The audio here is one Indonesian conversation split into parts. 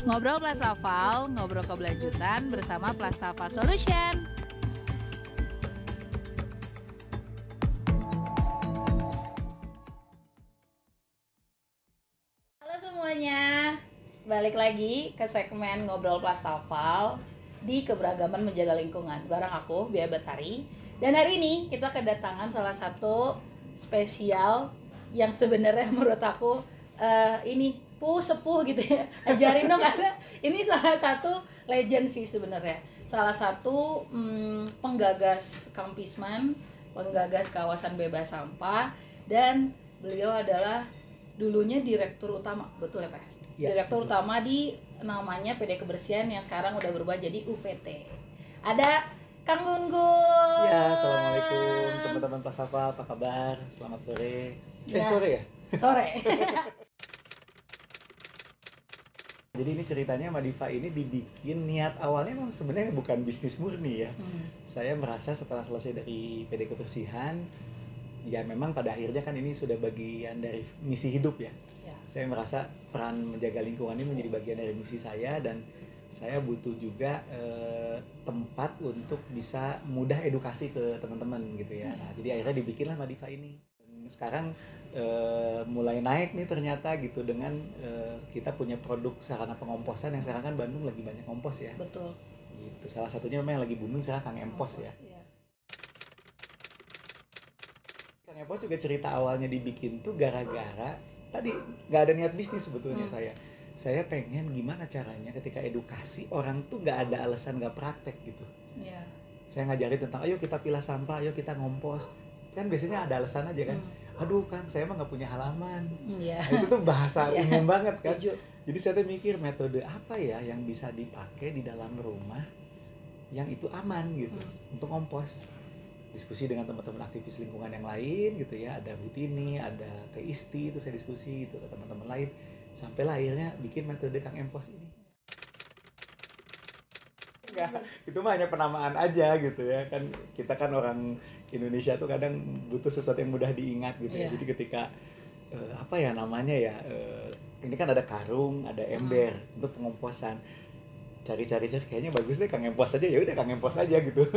Ngobrol Plastafal, ngobrol keberlanjutan bersama Plastafal Solution. Halo semuanya, balik lagi ke segmen Ngobrol Plastafal di Keberagaman Menjaga Lingkungan. Bareng aku, Bia Batari. Dan hari ini kita kedatangan salah satu spesial yang sebenarnya menurut aku ini sepuh gitu ya. Ajarin dong, karena ini salah satu legend sih sebenarnya. Salah satu penggagas Kampisman, penggagas kawasan bebas sampah, dan beliau adalah dulunya direktur utama, betul ya Pak? Ya, direktur betul. Utama di namanya PD Kebersihan yang sekarang udah berubah jadi UPT. Ada Kang Gun-Gun. Ya, assalamualaikum teman-teman Plastafal, apa kabar? Selamat sore. Sore ya? Sore. Jadi ini ceritanya Madifa ini dibikin niat awalnya memang sebenarnya bukan bisnis murni ya. Saya merasa setelah selesai dari PD Kebersihan, ya memang pada akhirnya kan ini sudah bagian dari misi hidup ya. Saya merasa peran menjaga lingkungan ini menjadi bagian dari misi saya, dan saya butuh juga tempat untuk bisa mudah edukasi ke teman-teman gitu ya. Nah, jadi akhirnya dibikinlah Madifa ini. Dan sekarang mulai naik nih ternyata gitu dengan kita punya produk sarana pengomposan yang sekarang kan Bandung lagi banyak kompos ya. Betul. Gitu. Salah satunya memang yang lagi booming sekarang Kang Empos ya. Kang Empos juga cerita awalnya dibikin tuh gara-gara tadi nggak ada niat bisnis sebetulnya saya pengen gimana caranya ketika edukasi orang tuh nggak ada alasan nggak praktek gitu. Saya ngajarin tentang ayo kita pilah sampah, ayo kita ngompos, kan biasanya ada alasan aja kan. Aduh kan saya mah nggak punya halaman. Nah, itu tuh bahasa umum banget kan. Jadi saya tuh mikir metode apa ya yang bisa dipakai di dalam rumah yang itu aman gitu untuk ngompos. Diskusi dengan teman-teman aktivis lingkungan yang lain gitu ya, ada Butini, ada Teh Isti, itu saya diskusi gitu ke teman-teman lain, sampailah akhirnya bikin metode Kang Empos ini. Enggak, itu mah hanya penamaan aja gitu ya, kan kita kan orang Indonesia tuh kadang butuh sesuatu yang mudah diingat gitu ya. Jadi ketika apa ya namanya ya, ini kan ada karung, ada ember untuk pengomposan, cari-cari kayaknya bagus deh Kang Empos aja, ya udah Kang Empos aja gitu.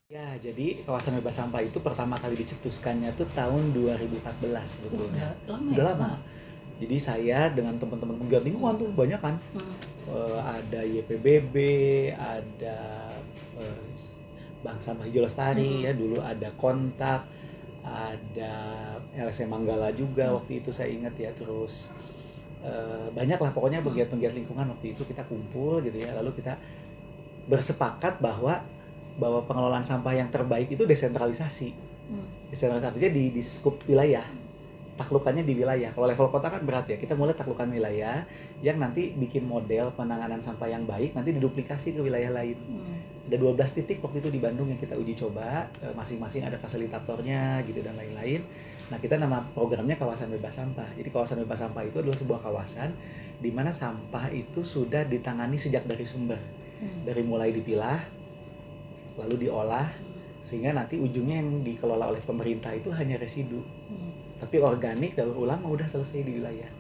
Ya, jadi kawasan bebas sampah itu pertama kali dicetuskannya tuh tahun 2014 sebetulnya. Udah lama. Jadi saya dengan teman-teman penggiat lingkungan tuh banyak kan. Ada YPBB, ada Bank Sampah Hijau Lestari ya, dulu ada Kontak, ada LSM Manggala juga waktu itu saya ingat ya. Terus banyak lah pokoknya penggiat-penggiat lingkungan waktu itu kita kumpul gitu ya. Lalu kita bersepakat bahwa pengelolaan sampah yang terbaik itu desentralisasi. Desentralisasinya di skup wilayah, taklukannya di wilayah. Kalau level kota kan berat ya, kita mulai taklukan wilayah yang nanti bikin model penanganan sampah yang baik, nanti diduplikasi ke wilayah lain. Ada 12 titik waktu itu di Bandung yang kita uji coba, masing-masing ada fasilitatornya gitu dan lain-lain. Nah, kita nama programnya kawasan bebas sampah. Jadi kawasan bebas sampah itu adalah sebuah kawasan di mana sampah itu sudah ditangani sejak dari sumber. Dari mulai dipilah, lalu diolah, sehingga nanti ujungnya yang dikelola oleh pemerintah itu hanya residu. Tapi organik daur ulang udah selesai di wilayah.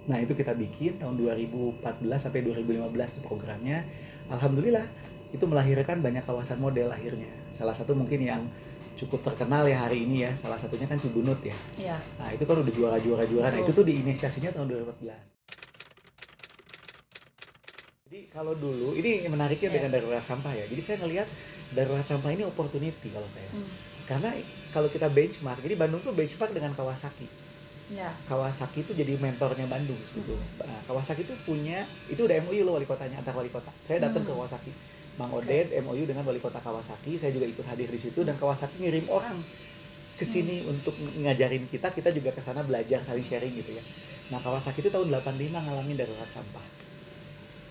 Nah, itu kita bikin tahun 2014 sampai 2015 itu programnya. Alhamdulillah itu melahirkan banyak kawasan model akhirnya. Salah satu mungkin yang cukup terkenal ya hari ini ya, salah satunya kan Cibunut ya. Nah, itu kan udah juara. Nah, itu tuh diinisiasinya tahun 2014. Jadi kalau dulu, ini menariknya dengan darurat sampah ya. Jadi saya ngelihat darurat sampah ini opportunity kalau saya. Karena kalau kita benchmark, jadi Bandung tuh benchmark dengan Kawasaki. Kawasaki itu jadi mentornya Bandung sebetulnya. Kawasaki itu punya, itu udah MOU loh wali kotanya, antar wali kota. Saya datang ke Kawasaki, Bang Oded MOU dengan wali kota Kawasaki, saya juga ikut hadir di situ, dan Kawasaki ngirim orang ke sini untuk ngajarin kita juga ke sana belajar, saling sharing gitu ya. Nah, Kawasaki itu tahun 85 ngalamin darurat sampah.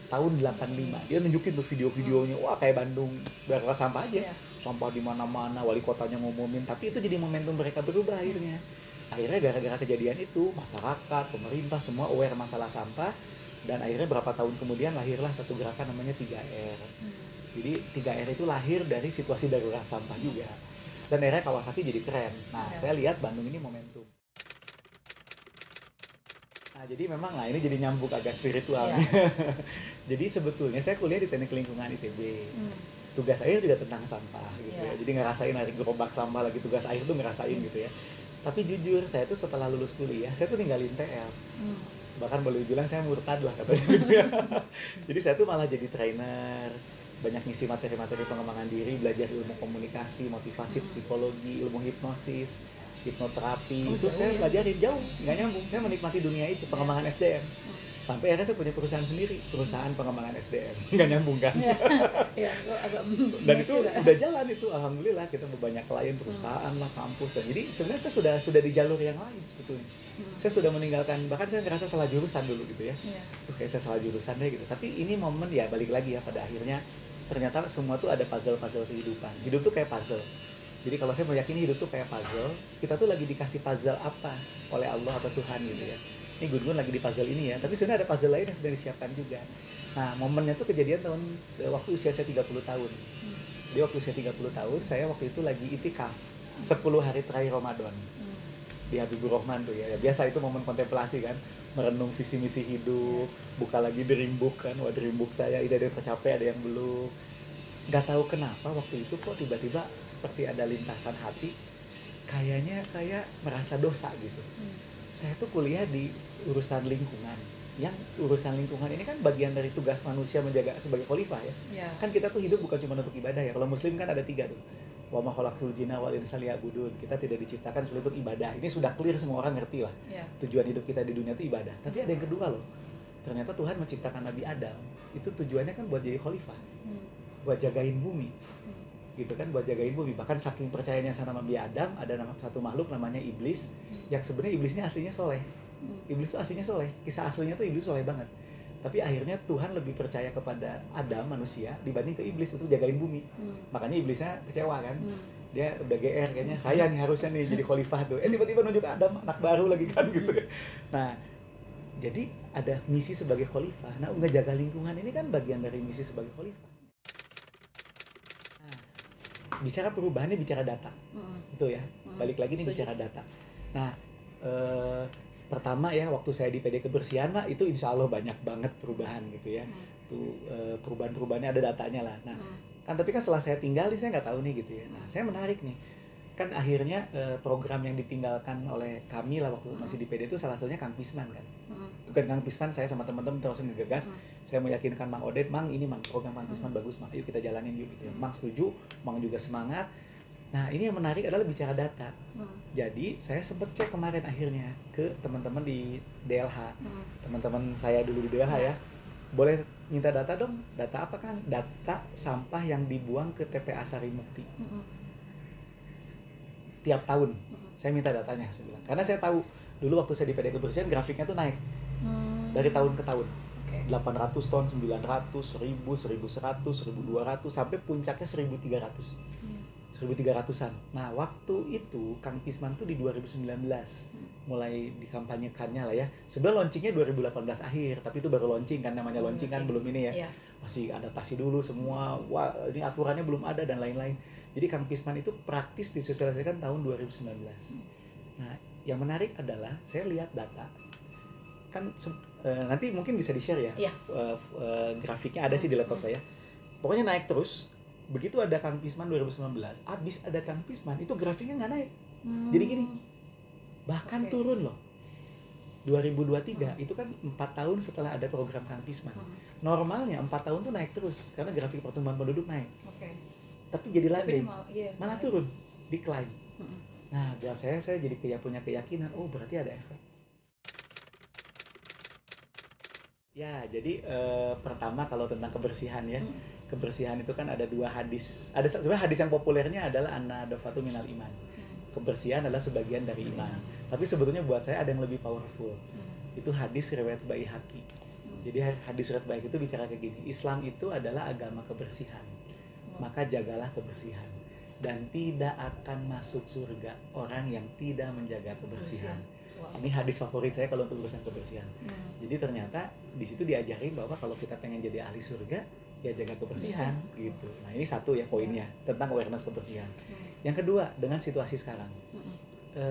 Tahun 85 dia nunjukin tuh video-videonya, wah kayak Bandung darurat sampah aja, sampah di mana-mana, wali kotanya ngumumin. Tapi itu jadi momentum mereka berubah akhirnya gara-gara kejadian itu masyarakat, pemerintah semua aware masalah sampah, dan akhirnya berapa tahun kemudian lahirlah satu gerakan namanya 3R. Jadi 3R itu lahir dari situasi darurat sampah juga, dan akhirnya Kawasaki jadi keren. Nah, saya lihat Bandung ini momentum. Nah, Nah, jadi memang ini jadi nyambung agak spiritual. Iya. Jadi sebetulnya saya kuliah di Teknik Lingkungan ITB. Tugas akhir juga tentang sampah gitu ya. Jadi ngerasain narik gerobak sampah lagi, tugas akhir tuh ngerasain gitu ya. Tapi jujur saya tuh setelah lulus kuliah, saya tuh ninggalin TL. Bahkan boleh bilang saya murtad lah katanya gitu ya. Jadi saya tuh malah jadi trainer, banyak ngisi materi-materi pengembangan diri, belajar ilmu komunikasi, motivasi, psikologi, ilmu hipnosis, hipnoterapi. Itu saya pelajarin jauh, nggak nyambung. Saya menikmati dunia itu, pengembangan SDM. Sampai akhirnya saya punya perusahaan sendiri, perusahaan pengembangan SDM. Nggak nyambung kan? Iya, agak Dan itu udah jalan itu, alhamdulillah kita banyak klien, perusahaan lah, kampus. Dan jadi sebenarnya saya sudah di jalur yang lain sebetulnya. Saya sudah meninggalkan, bahkan saya ngerasa salah jurusan dulu gitu ya. Tuh kayak saya salah jurusan deh gitu. Tapi ini momen ya balik lagi ya, pada akhirnya ternyata semua tuh ada puzzle-puzzle kehidupan. Hidup tuh kayak puzzle. Jadi kalau saya meyakini hidup tuh kayak puzzle, kita tuh lagi dikasih puzzle apa oleh Allah atau Tuhan gitu ya. Ini Gun lagi di puzzle ini ya, tapi sebenarnya ada puzzle lain yang sedang disiapkan juga. Nah, momennya tuh kejadian waktu usia saya 30 tahun. Di waktu usia 30 tahun, saya waktu itu lagi itikaf 10 hari terakhir Ramadan. Di Habibur Rahman tuh ya. Biasa itu momen kontemplasi kan, merenung visi misi hidup, buka lagi dream book kan. Wah, dream book saya ini ada yang tercapai, ada yang belum. Gak tahu kenapa waktu itu kok tiba-tiba seperti ada lintasan hati, kayaknya saya merasa dosa gitu. Saya tuh kuliah di urusan lingkungan. Yang urusan lingkungan ini kan bagian dari tugas manusia menjaga sebagai khalifah ya. Kan kita tuh hidup bukan cuma untuk ibadah ya. Kalau muslim kan ada 3 tuh. Wa ma khalaqtul jinna wal insa liya'budun. Kita tidak diciptakan untuk ibadah. Ini sudah clear, semua orang ngerti lah. Tujuan hidup kita di dunia itu ibadah. Tapi ada yang kedua loh. Ternyata Tuhan menciptakan Nabi Adam. Itu tujuannya kan buat jadi khalifah. Buat jagain bumi. Gitu kan, buat jagain bumi. Bahkan saking percayanya sama Nabi Adam, ada satu makhluk namanya iblis, yang sebenarnya iblisnya aslinya soleh. Iblis itu aslinya soleh, kisah aslinya tuh iblis soleh banget. Tapi akhirnya Tuhan lebih percaya kepada Adam manusia dibanding ke iblis untuk jagain bumi. Makanya iblisnya kecewa kan. Dia udah GR kayaknya, saya nih harusnya nih jadi khalifah tuh. Tiba-tiba nunjuk Adam, anak baru lagi kan gitu. Nah, jadi ada misi sebagai khalifah. Nah, ngejaga lingkungan ini kan bagian dari misi sebagai khalifah. Bicara perubahan ini bicara data, itu ya. Balik lagi nih bicara data. Nah, pertama ya waktu saya di PD Kebersihan mah itu insya Allah banyak banget perubahan gitu ya. Tuh perubahan-perubahannya ada datanya lah. Nah, kan tapi kan setelah saya tinggalin saya nggak tahu nih gitu ya. Nah, saya menarik nih. Kan akhirnya program yang ditinggalkan oleh kami lah waktu masih di PD itu salah satunya Kang Pisman kan. Bukan Kang Pisman, saya sama teman-teman terus ngegagas. Saya meyakinkan Mang Odet, Mang ini Mang program Kang Pisman bagus, Mang yuk kita jalanin yuk gitu ya. Mang setuju, Mang juga semangat. Nah, ini yang menarik adalah bicara data. Jadi saya sempat cek kemarin akhirnya ke teman-teman di DLH. Teman-teman saya dulu di DLH ya. Boleh minta data dong? Data apa Kang? Data sampah yang dibuang ke TPA Sarimukti. Tiap tahun. Saya minta datanya, saya bilang. Karena saya tahu dulu waktu saya di PD Kebersihan grafiknya tuh naik. Dari tahun ke tahun. 800 ton, 900, 1000, 1100, 1200 sampai puncaknya 1300. 1300-an. Nah, waktu itu Kang Pisman tuh di 2019 mulai dikampanyekannya lah ya. Sebenarnya launchingnya 2018 akhir, tapi itu baru launching kan, namanya launching kan belum ini ya. Masih adaptasi dulu semua. Wah, ini aturannya belum ada dan lain-lain. Jadi Kang Pisman itu praktis disosialisasikan tahun 2019. Nah, yang menarik adalah saya lihat data kan nanti mungkin bisa di-share ya. Grafiknya ada sih di laptop saya. Pokoknya naik terus. Begitu ada Kang Pisman 2019, abis ada Kang Pisman itu grafiknya nggak naik. Jadi gini, bahkan turun loh. 2023 itu kan 4 tahun setelah ada program Kang Pisman. Normalnya 4 tahun tuh naik terus karena grafik pertumbuhan penduduk naik. Tapi jadi landai, malah turun, decline. Nah, buat saya jadi punya keyakinan, oh berarti ada efek. Ya, jadi pertama kalau tentang kebersihan ya. Kebersihan itu kan ada 2 hadis. Ada sebenarnya hadis yang populernya adalah an-nadhafatu minal iman. Kebersihan adalah sebagian dari iman. Tapi sebetulnya buat saya ada yang lebih powerful. Itu hadis riwayat Baihaqi. Jadi hadis riwayat Baihaqi itu bicara kayak gini. Islam itu adalah agama kebersihan. Maka jagalah kebersihan. Dan tidak akan masuk surga orang yang tidak menjaga kebersihan. Ini hadis favorit saya kalau untuk urusan kebersihan. Jadi ternyata di situ diajarin bahwa kalau kita pengen jadi ahli surga, ya jaga kebersihan gitu. Nah, ini satu ya poinnya tentang awareness kebersihan. Yang kedua, dengan situasi sekarang.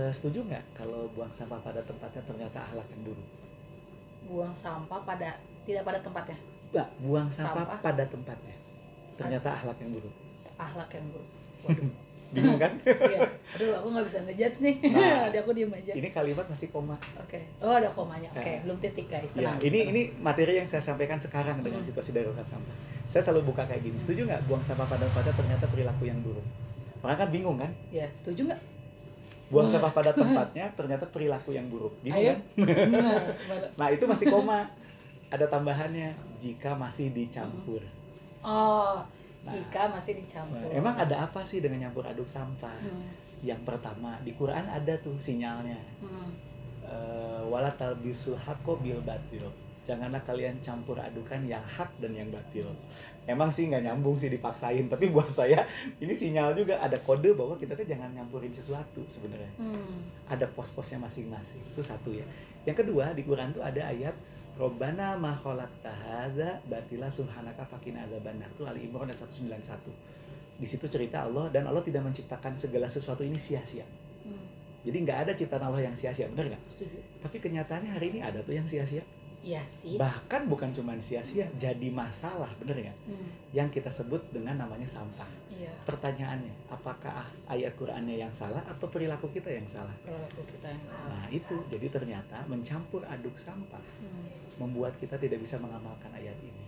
Setuju nggak kalau buang sampah pada tempatnya ternyata akhlak yang buruk? Buang sampah tidak pada tempatnya. Nggak, buang sampah pada tempatnya. Ternyata akhlak yang buruk. Akhlak yang buruk. Waduh. Bingung kan? Iya. Aduh, aku nggak bisa ngejudge nih. Nah, Jadi aku diem aja. Ini kalimat masih koma. Oke. Oh, ada komanya. Oke, belum titik guys. Ya, Tenang. ini materi yang saya sampaikan sekarang dengan situasi darurat sampah. Saya selalu buka kayak gini. Setuju nggak buang sampah pada tempatnya ternyata perilaku yang buruk? Orang kan bingung kan? Ya, setuju nggak? Buang sampah pada tempatnya ternyata perilaku yang buruk. Bingung kan? Nah, itu masih koma. Ada tambahannya jika masih dicampur. Oh, jika masih dicampur. Nah, emang ada apa sih dengan nyampur aduk sampah? Yang pertama, di Quran ada tuh sinyalnya. Wala talbisul haqqo bil batil. Janganlah kalian campur adukan yang hak dan yang batil. Emang sih nggak nyambung sih, dipaksain, tapi buat saya ini sinyal juga, ada kode bahwa kita tuh jangan nyampurin sesuatu sebenarnya. Ada pos-posnya masing-masing. Itu satu ya. Yang kedua, di Quran tuh ada ayat Robbana ma khalaqta hadza batila subhanaka faqina azabannar. Itu Ali Imran ayat 191. Di situ cerita Allah, dan Allah tidak menciptakan segala sesuatu ini sia-sia. Jadi nggak ada ciptaan Allah yang sia-sia, benar nggak? Setuju. Tapi kenyataannya hari ini ada tuh yang sia-sia. Iya sih. Bahkan bukan cuma sia-sia, jadi masalah, benar nggak? Yang kita sebut dengan namanya sampah. Iya. Pertanyaannya, apakah ayat Qur'annya yang salah atau perilaku kita yang salah? Perilaku kita yang salah. Nah itu, jadi ternyata mencampur aduk sampah membuat kita tidak bisa mengamalkan ayat ini.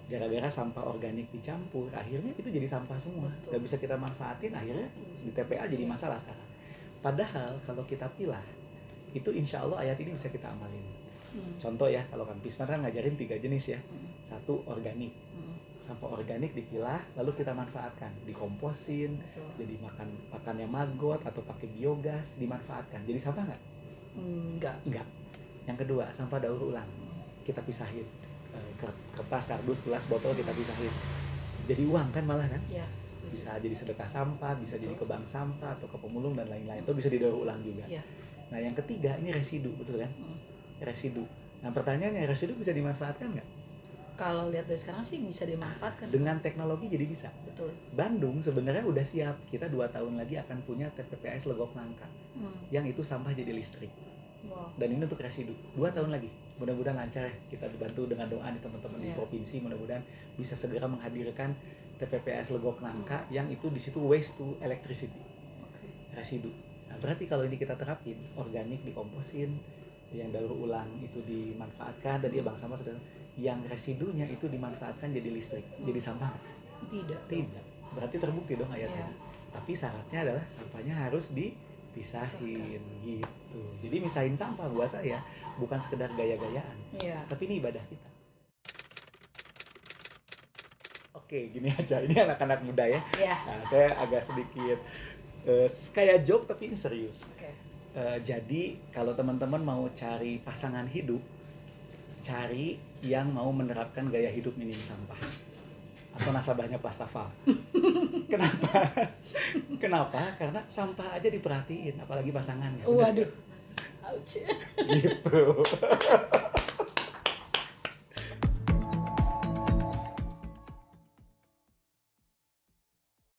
Gara-gara sampah organik dicampur, akhirnya itu jadi sampah semua. Gak bisa kita manfaatin, akhirnya di TPA jadi masalah sekarang. Padahal kalau kita pilah, itu insya Allah ayat ini bisa kita amalin. Contoh ya, kalau kan Pisman kan ngajarin 3 jenis ya. 1 organik. Sampah organik dipilah, lalu kita manfaatkan, dikomposin, jadi makannya maggot atau pakai biogas, dimanfaatkan. Jadi sampah nggak? Enggak. Yang kedua, sampah daur ulang. Kita pisahin. Kertas, kardus, gelas, botol kita pisahin. Jadi uang kan malah kan? Ya, bisa jadi sedekah sampah, bisa jadi ke bank sampah atau ke pemulung dan lain-lain. Itu bisa didaur ulang juga. Ya. Nah yang ketiga ini residu, betul kan? Residu. Nah pertanyaannya, residu bisa dimanfaatkan nggak? Kalau lihat dari sekarang sih bisa dimanfaatkan. Dengan teknologi jadi bisa. Betul. Bandung sebenarnya udah siap. Kita 2 tahun lagi akan punya TPPS Legok Nangka. Yang itu sampah jadi listrik. Wow. Dan ini untuk residu. 2 tahun lagi. Mudah-mudahan lancar ya. Kita dibantu dengan doa nih teman-teman di provinsi. Mudah-mudahan bisa segera menghadirkan TPPS Legok Nangka yang itu di situ waste to electricity. Residu. Nah, berarti kalau ini kita terapin, organik dikomposin, yang daur ulang itu dimanfaatkan, tadi bank sampah sudah, yang residunya itu dimanfaatkan jadi listrik. Jadi sampah nggak? Tidak. Berarti terbukti dong ayatnya. Tapi syaratnya adalah sampahnya harus dipisahin gitu. Jadi misahin sampah buat saya bukan sekedar gaya-gayaan, tapi ini ibadah kita. Oke, gini aja. Ini anak-anak muda ya. Nah, saya agak sedikit kayak joke tapi ini serius. Jadi kalau teman-teman mau cari pasangan hidup, cari yang mau menerapkan gaya hidup minim sampah atau nasabahnya Plastafal. Kenapa? Kenapa? Karena sampah aja diperhatiin, apalagi pasangannya. Waduh. Ouch. Gitu.